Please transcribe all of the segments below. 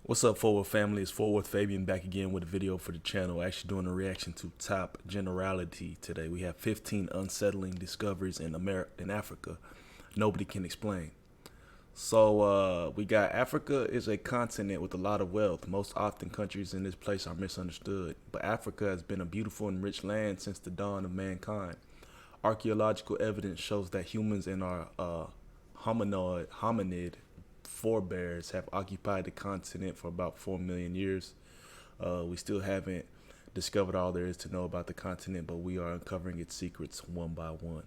What's up, Forward family? It's Forward Fabian back again with a video for the channel. Actually doing a reaction to top generality today. We have 15 unsettling discoveries in Africa nobody can explain. So we got Africa is a continent with a lot of wealth. Most often countries in this place are misunderstood, but Africa has been a beautiful and rich land since the dawn of mankind. Archeological evidence shows that humans and our hominid forebears have occupied the continent for about 4 million years. We still haven't discovered all there is to know about the continent, but we are uncovering its secrets one by one.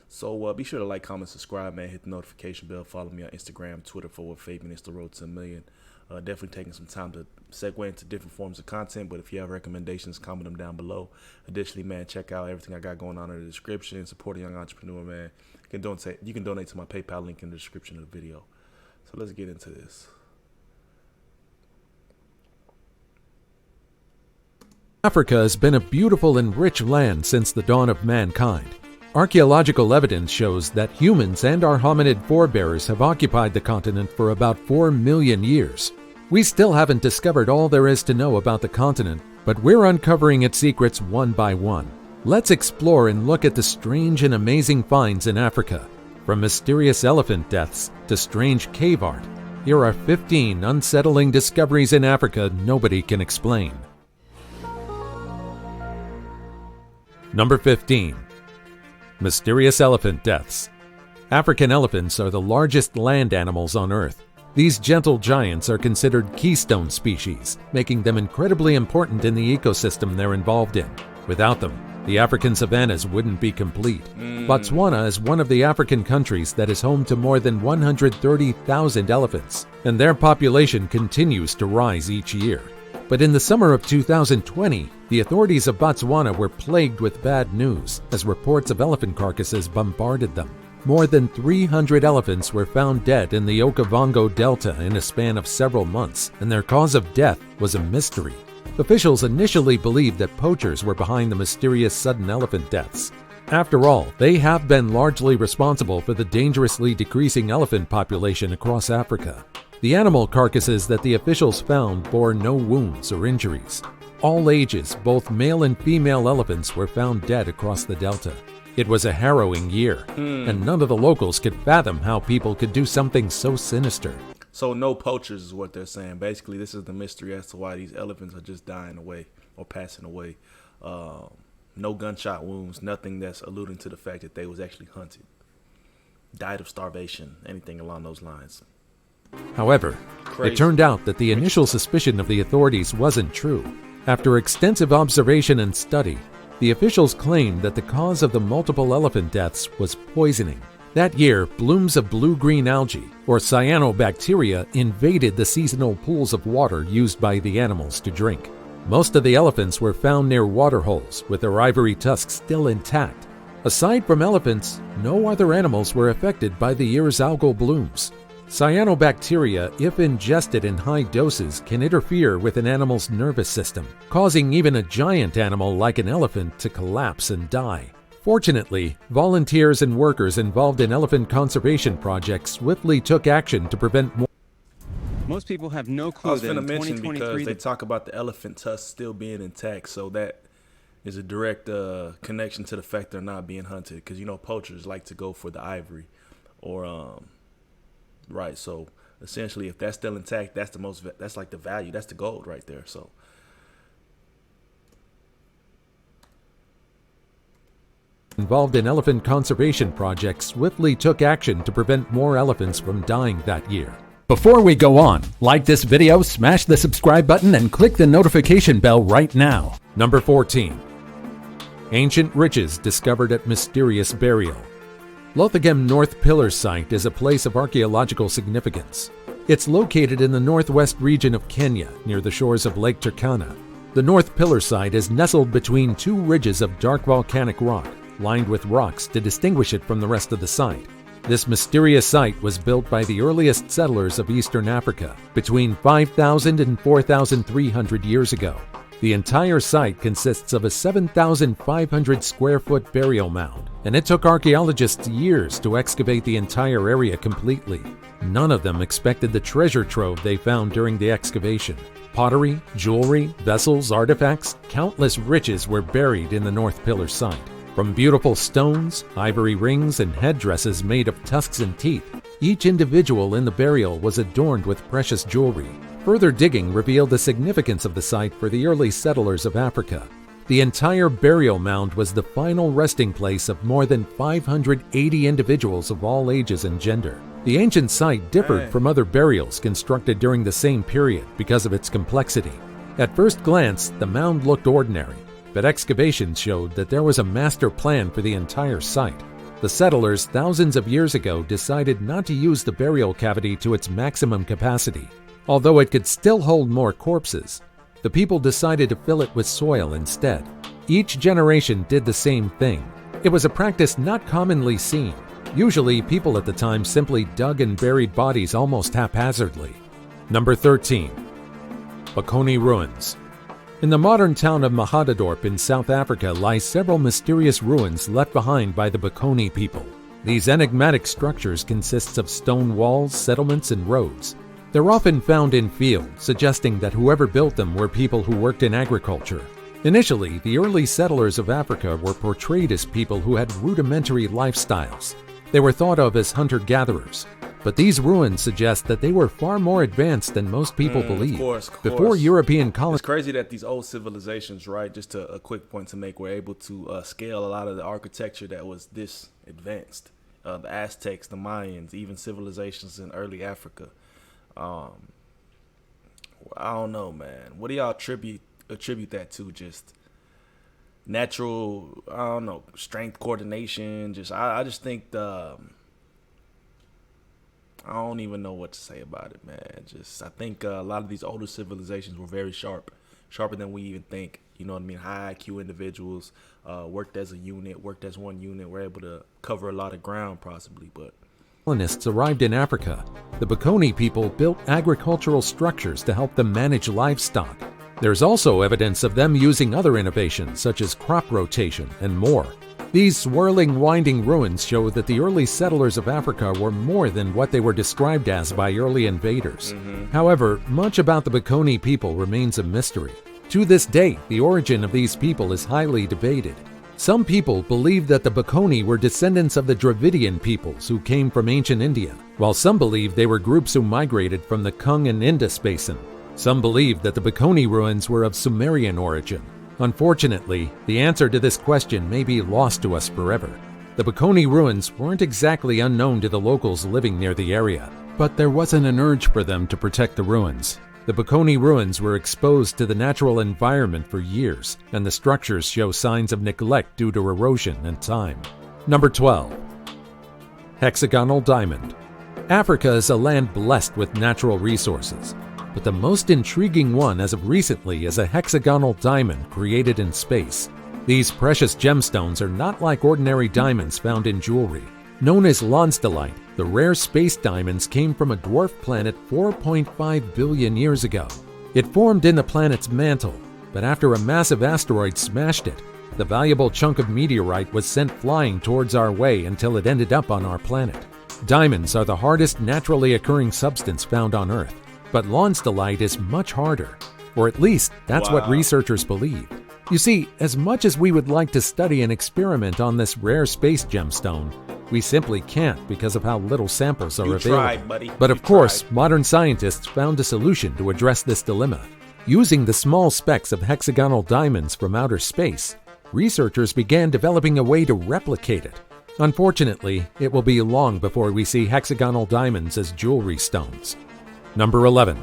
So be sure to like, comment, subscribe, man. Hit the notification bell. Follow me on Instagram, Twitter, Forward Fabian. It's the road to a million. Definitely taking some time to segue into different forms of content, but if you have recommendations, comment them down below. Additionally, man, check out everything I got going on in the description. Support a young entrepreneur, man. You can donate to my PayPal link in the description of the video. So let's get into this. Africa has been a beautiful and rich land since the dawn of mankind. Archaeological evidence shows that humans and our hominid forebears have occupied the continent for about 4 million years. We still haven't discovered all there is to know about the continent, but we're uncovering its secrets one by one. Let's explore and look at the strange and amazing finds in Africa. From mysterious elephant deaths to strange cave art, here are 15 unsettling discoveries in Africa nobody can explain. Number 15. Mysterious elephant deaths. African elephants are the largest land animals on Earth. These gentle giants are considered keystone species, making them incredibly important in the ecosystem they're involved in. Without them, the African savannas wouldn't be complete. Botswana is one of the African countries that is home to more than 130,000 elephants, and their population continues to rise each year. But in the summer of 2020, the authorities of Botswana were plagued with bad news as reports of elephant carcasses bombarded them. More than 300 elephants were found dead in the Okavango Delta in a span of several months, and their cause of death was a mystery. Officials initially believed that poachers were behind the mysterious sudden elephant deaths. After all, they have been largely responsible for the dangerously decreasing elephant population across Africa. The animal carcasses that the officials found bore no wounds or injuries. All ages, both male and female elephants were found dead across the delta. It was a harrowing year, and none of the locals could fathom how people could do something so sinister. So no poachers is what they're saying. Basically, this is the mystery as to why these elephants are just dying away or passing away. No gunshot wounds, nothing that's alluding to the fact that they was actually hunted. Died of starvation, anything along those lines. However, it turned out that the initial suspicion of the authorities wasn't true. After extensive observation and study, the officials claimed that the cause of the multiple elephant deaths was poisoning. That year, blooms of blue-green algae, or cyanobacteria, invaded the seasonal pools of water used by the animals to drink. Most of the elephants were found near waterholes, with their ivory tusks still intact. Aside from elephants, no other animals were affected by the year's algal blooms. Cyanobacteria, if ingested in high doses, can interfere with an animal's nervous system, causing even a giant animal like an elephant to collapse and die. Fortunately, volunteers and workers involved in elephant conservation projects swiftly took action to prevent more. Most people have no clue. I was going to mention because they talk about the elephant tusks still being intact, so that is a direct connection to the fact they're not being hunted. Because you know poachers like to go for the ivory, or right. So essentially, if that's still intact, that's the most. That's like the value. That's the gold right there. So. Involved in elephant conservation projects swiftly took action to prevent more elephants from dying that year. Before we go on, like this video, smash the subscribe button and click the notification bell right now. Number 14. Ancient riches discovered at mysterious burial. Lothegem North Pillar Site is a place of archaeological significance. It's located in the northwest region of Kenya, near the shores of Lake Turkana. The North Pillar Site is nestled between two ridges of dark volcanic rock, lined with rocks to distinguish it from the rest of the site. This mysterious site was built by the earliest settlers of Eastern Africa between 5,000 and 4,300 years ago. The entire site consists of a 7,500 square foot burial mound, and it took archaeologists years to excavate the entire area completely. None of them expected the treasure trove they found during the excavation. Pottery, jewelry, vessels, artifacts, countless riches were buried in the North Pillar site. From beautiful stones, ivory rings, and headdresses made of tusks and teeth, each individual in the burial was adorned with precious jewelry. Further digging revealed the significance of the site for the early settlers of Africa. The entire burial mound was the final resting place of more than 580 individuals of all ages and gender. The ancient site differed from other burials constructed during the same period because of its complexity. At first glance, the mound looked ordinary, but excavations showed that there was a master plan for the entire site. The settlers thousands of years ago decided not to use the burial cavity to its maximum capacity. Although it could still hold more corpses, the people decided to fill it with soil instead. Each generation did the same thing. It was a practice not commonly seen. Usually, people at the time simply dug and buried bodies almost haphazardly. Number 13. Bocconi Ruins. In the modern town of Mahadadorp in South Africa lie several mysterious ruins left behind by the Bocconi people. These enigmatic structures consist of stone walls, settlements, and roads. They're often found in fields, suggesting that whoever built them were people who worked in agriculture. Initially, the early settlers of Africa were portrayed as people who had rudimentary lifestyles. They were thought of as hunter-gatherers. But these ruins suggest that they were far more advanced than most people believe. Of course. Before European colonists... It's crazy that these old civilizations, right, just a quick point to make, were able to scale a lot of the architecture that was this advanced. The Aztecs, the Mayans, even civilizations in early Africa. I don't know, man. What do y'all attribute that to? Just natural, I don't know, strength, coordination. I just think I don't even know what to say about it, man. I think a lot of these older civilizations were very sharper than we even think. You know what I mean? High IQ individuals, worked as a unit, worked as one unit, were able to cover a lot of ground possibly, but colonists arrived in Africa, the Bocconi people built agricultural structures to help them manage livestock. There's also evidence of them using other innovations such as crop rotation and more. These swirling, winding ruins show that the early settlers of Africa were more than what they were described as by early invaders. However, much about the Bocconi people remains a mystery. To this day, the origin of these people is highly debated. Some people believe that the Bocconi were descendants of the Dravidian peoples who came from ancient India, while some believe they were groups who migrated from the Kung and Indus basin. Some believe that the Bocconi ruins were of Sumerian origin. Unfortunately, the answer to this question may be lost to us forever. The Bocconi ruins weren't exactly unknown to the locals living near the area, but there wasn't an urge for them to protect the ruins. The Bocconi ruins were exposed to the natural environment for years, and the structures show signs of neglect due to erosion and time. Number 12. Hexagonal Diamond. Africa is a land blessed with natural resources, but the most intriguing one as of recently is a hexagonal diamond created in space. These precious gemstones are not like ordinary diamonds found in jewelry. Known as Lonsdaleite, the rare space diamonds came from a dwarf planet 4.5 billion years ago. It formed in the planet's mantle, but after a massive asteroid smashed it, the valuable chunk of meteorite was sent flying towards our way until it ended up on our planet. Diamonds are the hardest naturally occurring substance found on Earth, but Lonsdaleite is much harder, or at least that's what researchers believe. You see, as much as we would like to study and experiment on this rare space gemstone, we simply can't because of how little samples are available. Tried, buddy. But of course, modern scientists found a solution to address this dilemma. Using the small specks of hexagonal diamonds from outer space, researchers began developing a way to replicate it. Unfortunately, it will be long before we see hexagonal diamonds as jewelry stones. Number 11.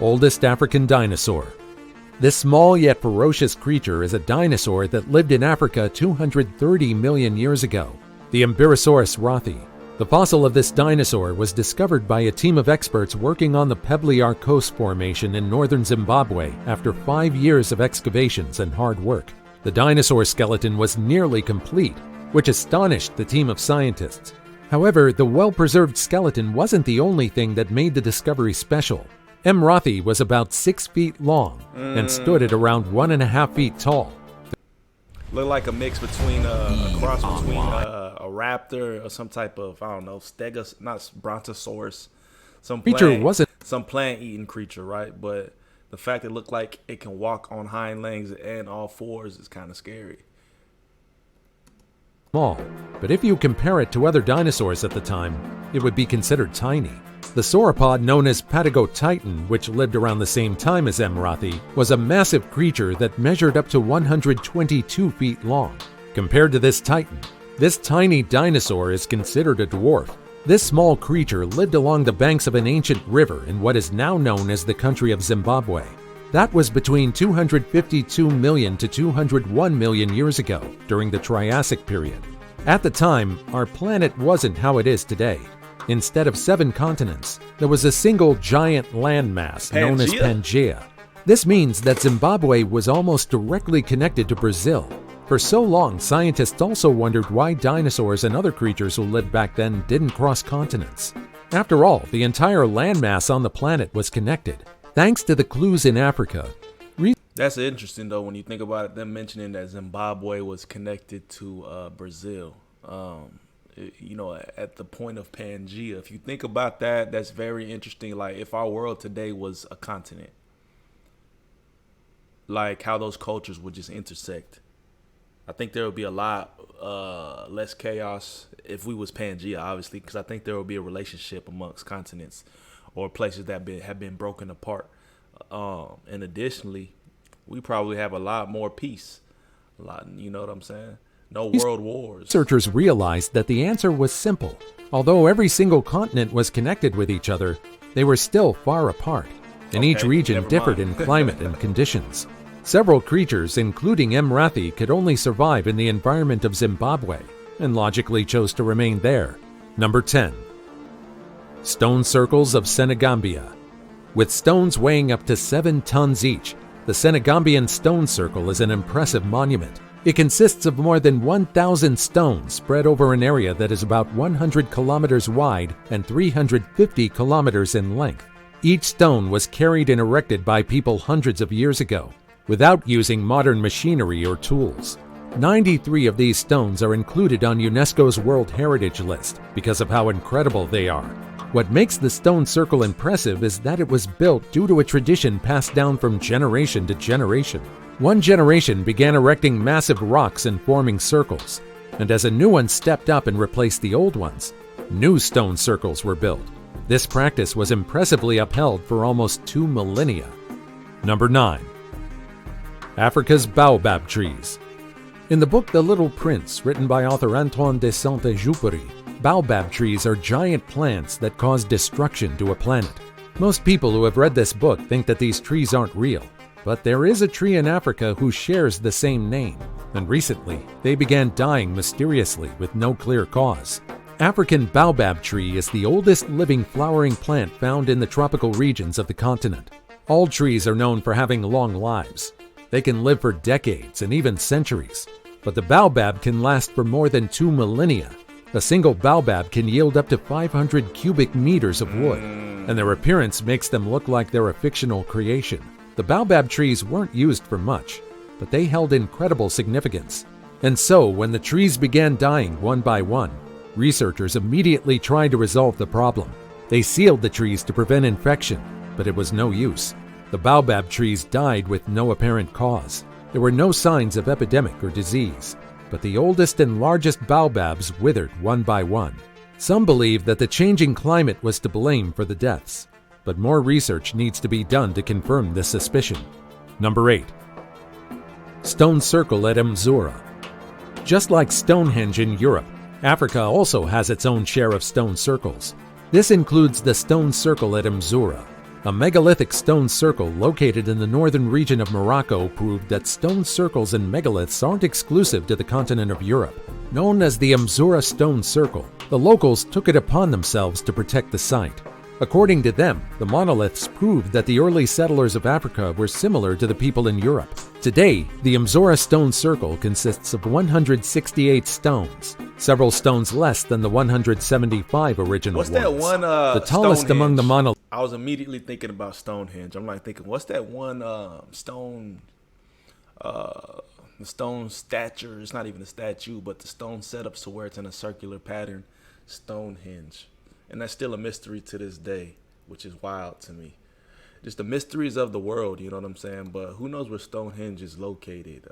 Oldest African dinosaur. This small yet ferocious creature is a dinosaur that lived in Africa 230 million years ago, the Ambirosaurus rothi. The fossil of this dinosaur was discovered by a team of experts working on the Pebbly Arkose Formation in northern Zimbabwe after 5 years of excavations and hard work. The dinosaur skeleton was nearly complete, which astonished the team of scientists. However, the well-preserved skeleton wasn't the only thing that made the discovery special. Emrathi was about 6 feet long and stood at around 1.5 feet tall. Look like a mix between a cross between a raptor or some type of, I don't know, not brontosaurus, some plant-eating creature, right? But the fact it looked like it can walk on hind legs and all fours is kind of scary. Small, but if you compare it to other dinosaurs at the time, it would be considered tiny. The sauropod known as Patagotitan, which lived around the same time as Emrathi, was a massive creature that measured up to 122 feet long. Compared to this titan, this tiny dinosaur is considered a dwarf. This small creature lived along the banks of an ancient river in what is now known as the country of Zimbabwe. That was between 252 million to 201 million years ago, during the Triassic period. At the time, our planet wasn't how it is today. Instead of 7 continents, there was a single giant landmass known as Pangaea. This means that Zimbabwe was almost directly connected to Brazil. For so long, scientists also wondered why dinosaurs and other creatures who lived back then didn't cross continents. After all, the entire landmass on the planet was connected. Thanks to the clues in Africa. That's interesting, though, when you think about it, them mentioning that Zimbabwe was connected to Brazil. You know, at the point of Pangaea. If you think about that, that's very interesting. Like, if our world today was a continent, like how those cultures would just intersect. I think there would be a lot less chaos if we was Pangaea, obviously, because I think there would be a relationship amongst continents or places that have been broken apart. And additionally, we probably have a lot more peace. A lot, you know what I'm saying? No world wars. Researchers realized that the answer was simple. Although every single continent was connected with each other, they were still far apart, and each region differed in climate and conditions. Several creatures, including Emrathi, could only survive in the environment of Zimbabwe, and logically chose to remain there. Number 10. Stone circles of Senegambia. With stones weighing up to 7 tons each, the Senegambian stone circle is an impressive monument. It consists of more than 1,000 stones spread over an area that is about 100 kilometers wide and 350 kilometers in length. Each stone was carried and erected by people hundreds of years ago, without using modern machinery or tools. 93 of these stones are included on UNESCO's World Heritage List because of how incredible they are. What makes the stone circle impressive is that it was built due to a tradition passed down from generation to generation. One generation began erecting massive rocks and forming circles, and as a new one stepped up and replaced the old ones, new stone circles were built. This practice was impressively upheld for almost 2 millennia. Number 9. Africa's Baobab trees. In the book The Little Prince, written by author Antoine de Saint-Exupéry, Baobab trees are giant plants that cause destruction to a planet. Most people who have read this book think that these trees aren't real. But there is a tree in Africa who shares the same name, and recently they began dying mysteriously with no clear cause. African baobab tree is the oldest living flowering plant found in the tropical regions of the continent. All trees are known for having long lives. They can live for decades and even centuries, but the baobab can last for more than 2 millennia. A single baobab can yield up to 500 cubic meters of wood, and their appearance makes them look like they're a fictional creation. The baobab trees weren't used for much, but they held incredible significance. And so, when the trees began dying one by one, researchers immediately tried to resolve the problem. They sealed the trees to prevent infection, but it was no use. The baobab trees died with no apparent cause. There were no signs of epidemic or disease, but the oldest and largest baobabs withered one by one. Some believe that the changing climate was to blame for the deaths, but more research needs to be done to confirm this suspicion. Number 8. Stone Circle at Mzura. Just like Stonehenge in Europe, Africa also has its own share of stone circles. This includes the Stone Circle at Mzura. A megalithic stone circle located in the northern region of Morocco proved that stone circles and megaliths aren't exclusive to the continent of Europe. Known as the Mzura Stone Circle, the locals took it upon themselves to protect the site. According to them, the monoliths proved that the early settlers of Africa were similar to the people in Europe. Today, the Mzura Stone Circle consists of 168 stones, several stones less than the 175 original ones. What's that one the tallest among the monoliths. I was immediately thinking about Stonehenge. I'm like thinking, what's that one stone? The stone stature. It's not even a statue, but the stone setup, so where it's in a circular pattern. Stonehenge, and that's still a mystery to this day, which is wild to me. Just the mysteries of the world, you know what I'm saying? But who knows where Stonehenge is located?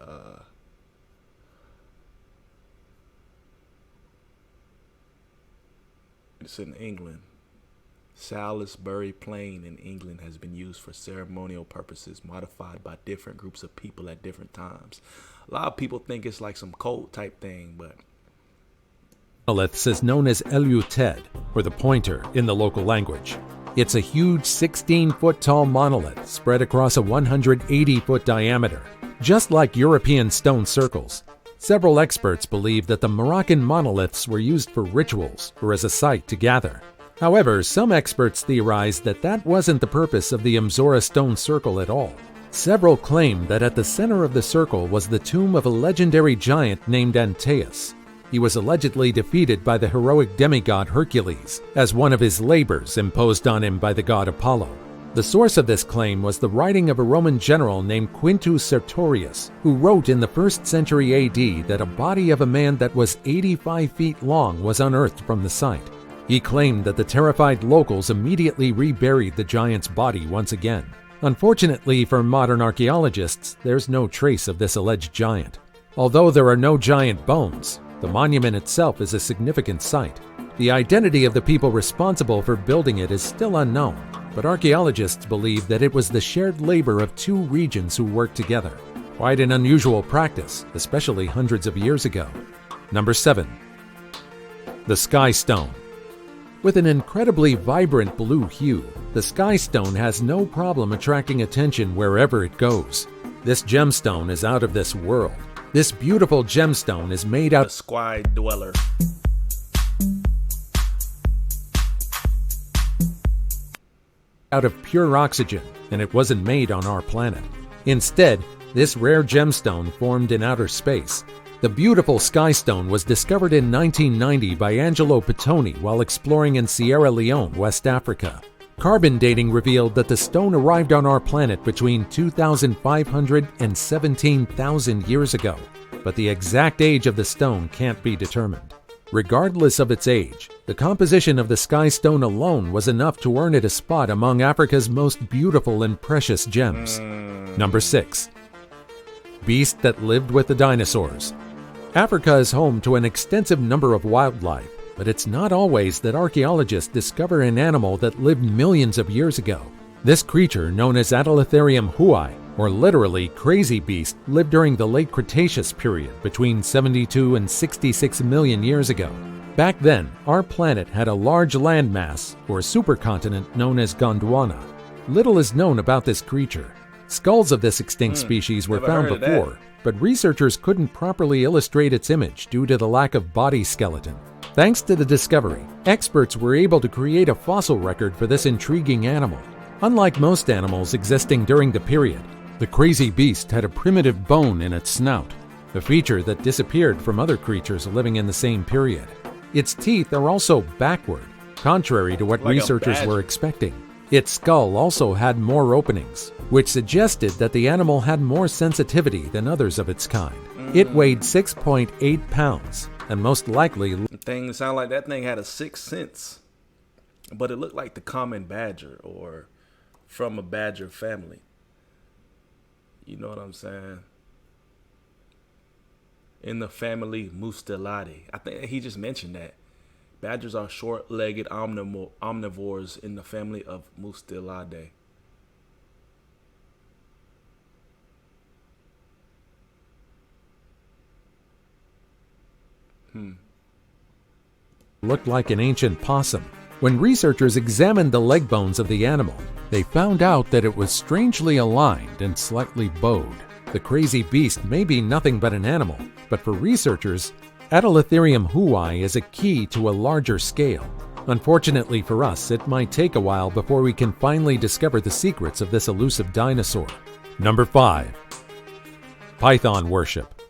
It's in England. Salisbury Plain in England has been used for ceremonial purposes, modified by different groups of people at different times. A lot of people think it's like some cult type thing, but Monoliths is known as Eluted, or the pointer in the local language. It's a huge 16-foot tall monolith spread across a 180-foot diameter. Just like European stone circles, several experts believe that the Moroccan monoliths were used for rituals or as a site to gather. However, some experts theorize that that wasn't the purpose of the Mzora stone circle at all. Several claim that at the center of the circle was the tomb of a legendary giant named Antaeus. He was allegedly defeated by the heroic demigod Hercules, as one of his labors imposed on him by the god Apollo. The source of this claim was the writing of a Roman general named Quintus Sertorius, who wrote in the 1st century AD that a body of a man that was 85 feet long was unearthed from the site. He claimed that the terrified locals immediately reburied the giant's body once again. Unfortunately for modern archaeologists, there's no trace of this alleged giant. Although there are no giant bones, the monument itself is a significant site. The identity of the people responsible for building it is still unknown, but archaeologists believe that it was the shared labor of two regions who worked together. Quite an unusual practice, especially hundreds of years ago. Number 7. The Sky Stone. With an incredibly vibrant blue hue, the Sky Stone has no problem attracting attention wherever it goes. This gemstone is out of this world. This beautiful gemstone is made out a sky dweller. of pure oxygen, and it wasn't made on our planet. Instead, this rare gemstone formed in outer space. The beautiful Sky Stone was discovered in 1990 by Angelo Bocconi while exploring in Sierra Leone, West Africa. Carbon dating revealed that the stone arrived on our planet between 2,500 and 17,000 years ago, but the exact age of the stone can't be determined. Regardless of its age, the composition of the Sky Stone alone was enough to earn it a spot among Africa's most beautiful and precious gems. Number 6. Beast that lived with the dinosaurs. Africa is home to an extensive number of wildlife, but it's not always that archaeologists discover an animal that lived millions of years ago. This creature, known as Adelatherium hui, or literally crazy beast, lived during the late Cretaceous period between 72 and 66 million years ago. Back then, our planet had a large landmass, or supercontinent, known as Gondwana. Little is known about this creature. Skulls of this extinct species were found before, but researchers couldn't properly illustrate its image due to the lack of body skeleton. Thanks to the discovery, experts were able to create a fossil record for this intriguing animal. Unlike most animals existing during the period, the crazy beast had a primitive bone in its snout, a feature that disappeared from other creatures living in the same period. Its teeth are also backward, contrary to what researchers were expecting. Its skull also had more openings, which suggested that the animal had more sensitivity than others of its kind. It weighed 6.8 pounds, and most likely Thing sound like that thing had a sixth sense, but it looked like the common badger or from a badger family. You know what I'm saying? In the family Mustelidae. I think he just mentioned that. Badgers are short-legged omnivores in the family of Mustelidae. looked like an ancient possum. When researchers examined the leg bones of the animal, they found out that it was strangely aligned and slightly bowed. The crazy beast may be nothing but an animal, but for researchers, Adelatherium hui is a key to a larger scale. Unfortunately for us, it might take a while before we can finally discover the secrets of this elusive dinosaur. Number 5. Python worship.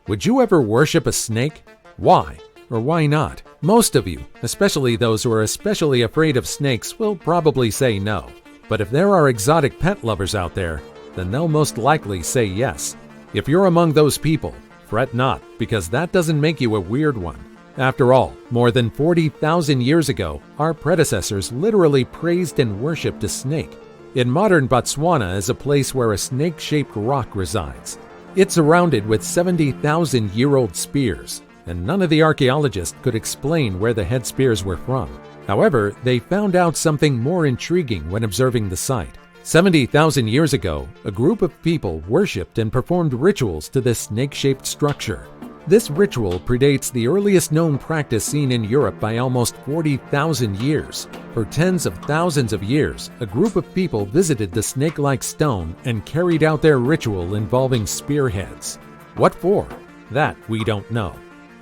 Would you ever worship a snake? Why? Or why not? Most of you, especially those who are especially afraid of snakes, will probably say no. But if there are exotic pet lovers out there, then they'll most likely say yes. If you're among those people, fret not, because that doesn't make you a weird one. After all, more than 40,000 years ago, our predecessors literally praised and worshipped a snake. In modern Botswana is a place where a snake-shaped rock resides. It's surrounded with 70,000-year-old spears, and none of the archaeologists could explain where the head spears were from. However, they found out something more intriguing when observing the site. 70,000 years ago, a group of people worshipped and performed rituals to this snake-shaped structure. This ritual predates the earliest known practice seen in Europe by almost 40,000 years. For tens of thousands of years, a group of people visited the snake-like stone and carried out their ritual involving spearheads. What for? That we don't know.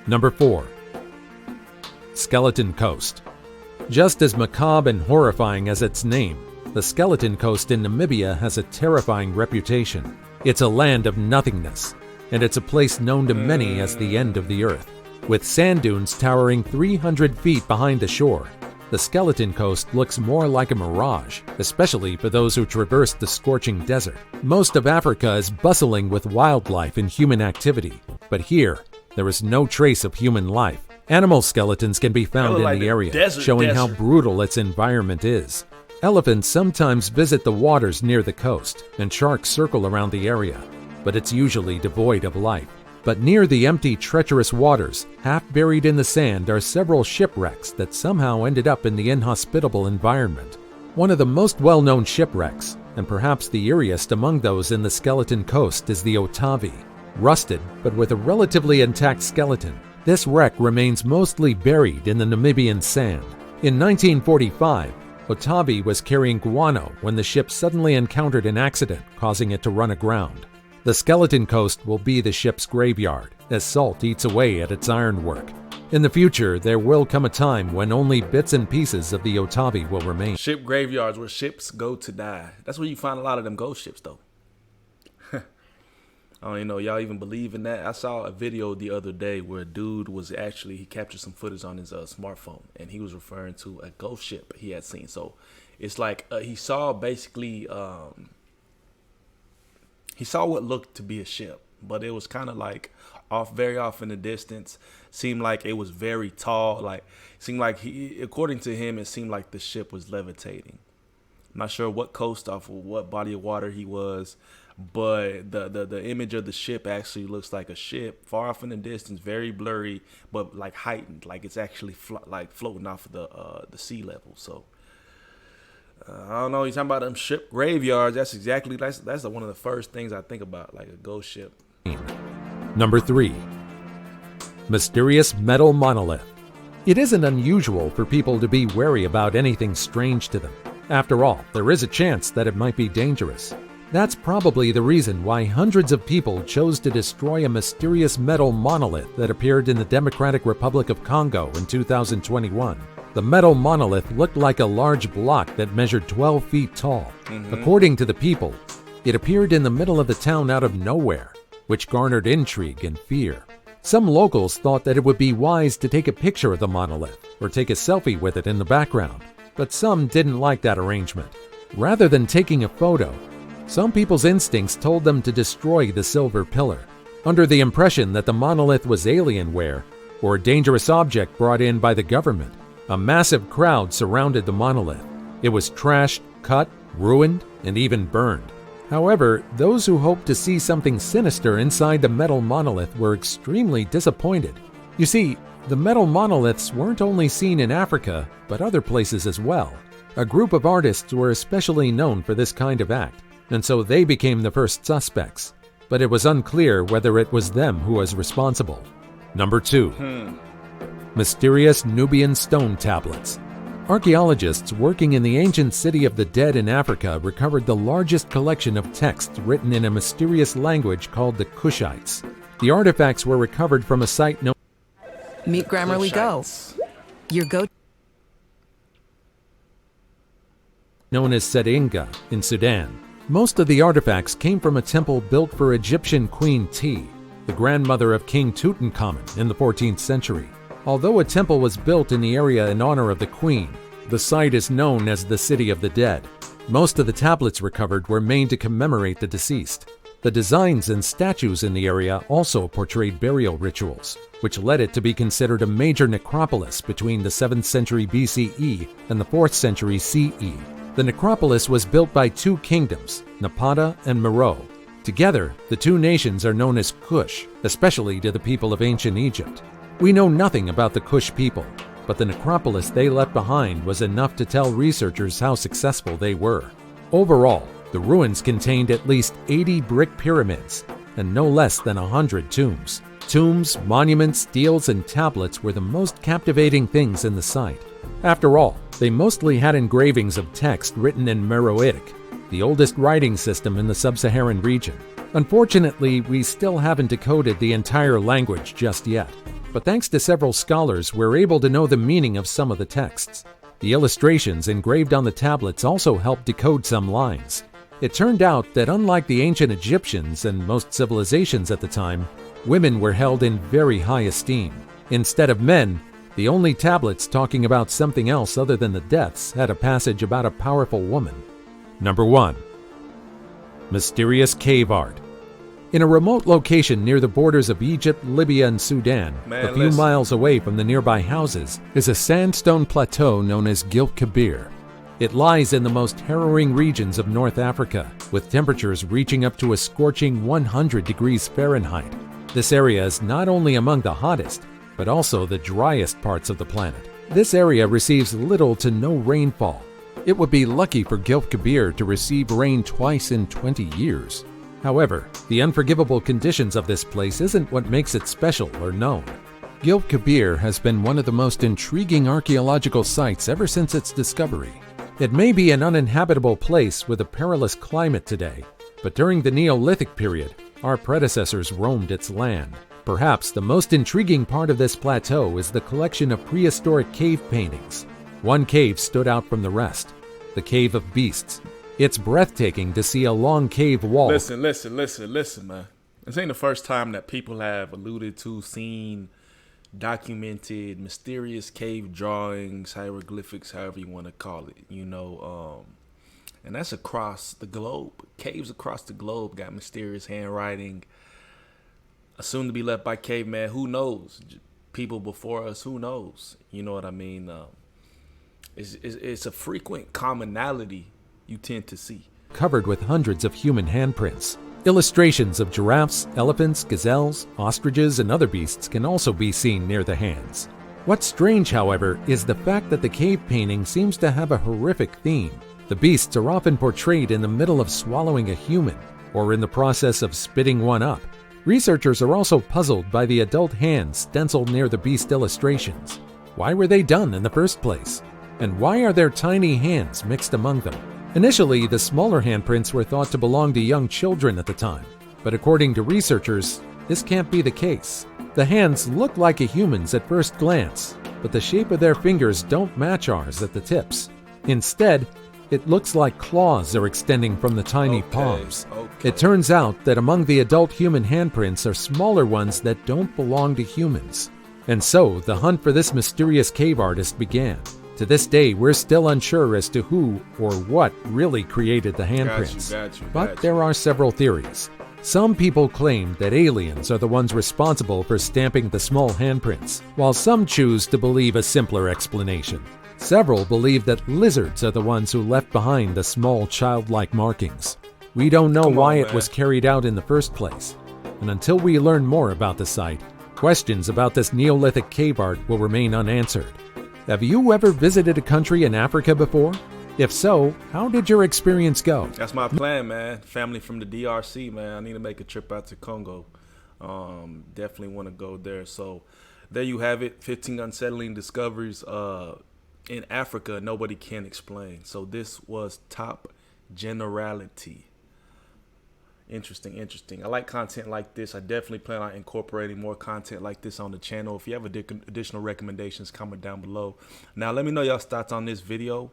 Number 4. Skeleton Coast. Just as macabre and horrifying as its name, the Skeleton Coast in Namibia has a terrifying reputation. It's a land of nothingness, and it's a place known to many as the end of the earth. With sand dunes towering 300 feet behind the shore, the Skeleton Coast looks more like a mirage, especially for those who traverse the scorching desert. Most of Africa is bustling with wildlife and human activity, but here, there is no trace of human life. Animal skeletons can be found in the area, showing how brutal its environment is. Elephants sometimes visit the waters near the coast, and sharks circle around the area, but it's usually devoid of life. But near the empty, treacherous waters, half buried in the sand, are several shipwrecks that somehow ended up in the inhospitable environment. One of the most well-known shipwrecks, and perhaps the eeriest among those in the Skeleton Coast, is the Otavi. Rusted, but with a relatively intact skeleton, this wreck remains mostly buried in the Namibian sand. In 1945, Otavi was carrying guano when the ship suddenly encountered an accident, causing it to run aground. The Skeleton Coast will be the ship's graveyard, as salt eats away at its ironwork. In the future, there will come a time when only bits and pieces of the Otavi will remain. Ship graveyards where ships go to die. That's where you find a lot of them ghost ships, though. I don't even know y'all even believe in that. I saw a video the other day where a dude was actually, he captured some footage on his smartphone, and he was referring to a ghost ship he had seen. So it's like he saw basically, he saw what looked to be a ship, but it was kind of like very off in the distance. Seemed like it was very tall. Like seemed like according to him, it seemed like the ship was levitating. I'm not sure what coast off of what body of water he was, but the image of the ship actually looks like a ship far off in the distance, very blurry, but like heightened, like it's actually floating off of the sea level. So I don't know. You're talking about them ship graveyards. That's one of the first things I think about, like a ghost ship. Number 3. Mysterious metal monolith. It isn't unusual for people to be wary about anything strange to them. After all, there is a chance that it might be dangerous. That's probably the reason why hundreds of people chose to destroy a mysterious metal monolith that appeared in the Democratic Republic of Congo in 2021. The metal monolith looked like a large block that measured 12 feet tall. According to the people, it appeared in the middle of the town out of nowhere, which garnered intrigue and fear. Some locals thought that it would be wise to take a picture of the monolith or take a selfie with it in the background, but some didn't like that arrangement. Rather than taking a photo, some people's instincts told them to destroy the silver pillar, under the impression that the monolith was alienware or a dangerous object brought in by the government. A massive crowd surrounded the monolith. It was trashed, cut, ruined, and even burned. However, those who hoped to see something sinister inside the metal monolith were extremely disappointed. You see, the metal monoliths weren't only seen in Africa, but other places as well. A group of artists were especially known for this kind of act, and so they became the first suspects. But it was unclear whether it was them who was responsible. Number 2. Mysterious Nubian stone tablets. Archaeologists working in the ancient city of the dead in Africa recovered the largest collection of texts written in a mysterious language called the Kushites. The artifacts were recovered from a site known Meet Grammarly Go. Your go known as Sedinga in Sudan. Most of the artifacts came from a temple built for Egyptian Queen Ti, the grandmother of King Tutankhamun in the 14th century. Although a temple was built in the area in honor of the queen, the site is known as the City of the Dead. Most of the tablets recovered were made to commemorate the deceased. The designs and statues in the area also portrayed burial rituals, which led it to be considered a major necropolis between the 7th century BCE and the 4th century CE. The necropolis was built by two kingdoms, Napata and Meroe. Together, the two nations are known as Kush, especially to the people of ancient Egypt. We know nothing about the Kush people, but the necropolis they left behind was enough to tell researchers how successful they were. Overall, the ruins contained at least 80 brick pyramids and no less than 100 tombs. Tombs, monuments, steles, and tablets were the most captivating things in the site. After all, they mostly had engravings of text written in Meroitic, the oldest writing system in the sub-Saharan region. Unfortunately, we still haven't decoded the entire language just yet, but thanks to several scholars, we're able to know the meaning of some of the texts. The illustrations engraved on the tablets also helped decode some lines. It turned out that unlike the ancient Egyptians and most civilizations at the time, women were held in very high esteem. Instead of men, the only tablets talking about something else other than the deaths had a passage about a powerful woman. Number 1. Mysterious Cave Art. In a remote location near the borders of Egypt, Libya, and Sudan, a few miles away from the nearby houses, is a sandstone plateau known as Gilf Kebir. It lies in the most harrowing regions of North Africa, with temperatures reaching up to a scorching 100 degrees Fahrenheit. This area is not only among the hottest, but also the driest parts of the planet. This area receives little to no rainfall. It would be lucky for Gilf Kebir to receive rain twice in 20 years. However, the unforgivable conditions of this place isn't what makes it special or known. Gilf Kebir has been one of the most intriguing archaeological sites ever since its discovery. It may be an uninhabitable place with a perilous climate today, but during the Neolithic period, our predecessors roamed its land. Perhaps the most intriguing part of this plateau is the collection of prehistoric cave paintings. One cave stood out from the rest, the Cave of Beasts. It's breathtaking to see a long cave wall. Listen, man. This ain't the first time that people have alluded to, seen, documented mysterious cave drawings, hieroglyphics, however you want to call it, and that's across the globe. Caves across the globe got mysterious handwriting, assumed to be left by caveman. Who knows? People before us, who knows? You know what I mean? It's a frequent commonality you tend to see. Covered with hundreds of human handprints. Illustrations of giraffes, elephants, gazelles, ostriches, and other beasts can also be seen near the hands. What's strange, however, is the fact that the cave painting seems to have a horrific theme. The beasts are often portrayed in the middle of swallowing a human, or in the process of spitting one up. Researchers are also puzzled by the adult hands stenciled near the beast illustrations. Why were they done in the first place? And why are there tiny hands mixed among them? Initially, the smaller handprints were thought to belong to young children at the time, but according to researchers, this can't be the case. The hands look like a human's at first glance, but the shape of their fingers don't match ours at the tips. Instead, it looks like claws are extending from the tiny palms. It turns out that among the adult human handprints are smaller ones that don't belong to humans. And so, the hunt for this mysterious cave artist began. To this day, we're still unsure as to who or what really created the handprints. But there are several theories. Some people claim that aliens are the ones responsible for stamping the small handprints, while some choose to believe a simpler explanation. Several believe that lizards are the ones who left behind the small childlike markings. We don't know why it was carried out in the first place, and until we learn more about the site, questions about this Neolithic cave art will remain unanswered. Have you ever visited a country in Africa before? If so, how did your experience go? That's my plan, man. Family from the DRC, man. I need to make a trip out to Congo. Definitely want to go there. So there you have it. 15 unsettling discoveries in Africa nobody can explain. So this was top generality. Interesting. I like content like this. I definitely plan on incorporating more content like this on the channel. If you have additional recommendations, comment down below. Now, let me know y'all's thoughts on this video.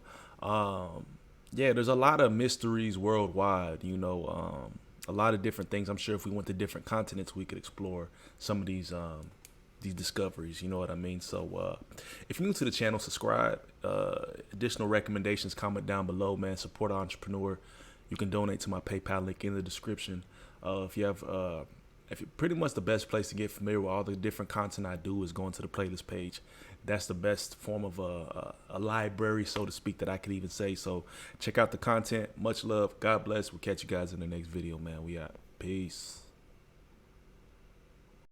There's a lot of mysteries worldwide, a lot of different things. I'm sure if we went to different continents, we could explore some of these these discoveries. You know what I mean? So if you're new to the channel, subscribe. Additional recommendations, comment down below, man. Support an entrepreneur. You can donate to my PayPal link in the description. If you're pretty much the best place to get familiar with all the different content I do is going to the playlist page. That's the best form of a library, so to speak, that I could even say. So check out the content. Much love. God bless. We'll catch you guys in the next video, man. We out. Peace.